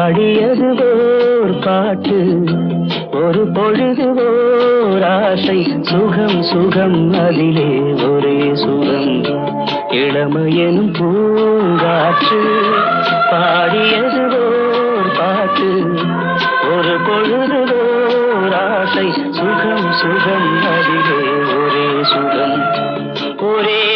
பாடியது ஓர் பாட்டு, ஒரு பொழுது ஓர் ஆசை. சுகம் சுகம் அதிலே ஒரே சுகம், இளமையெனும் பூங்காற்று. பாடியது ஓர் பாட்டு, ஒரு பொழுது ஓர் ஆசை. சுகம் சுகம் அதிலே ஒரே சுகம், ஒரே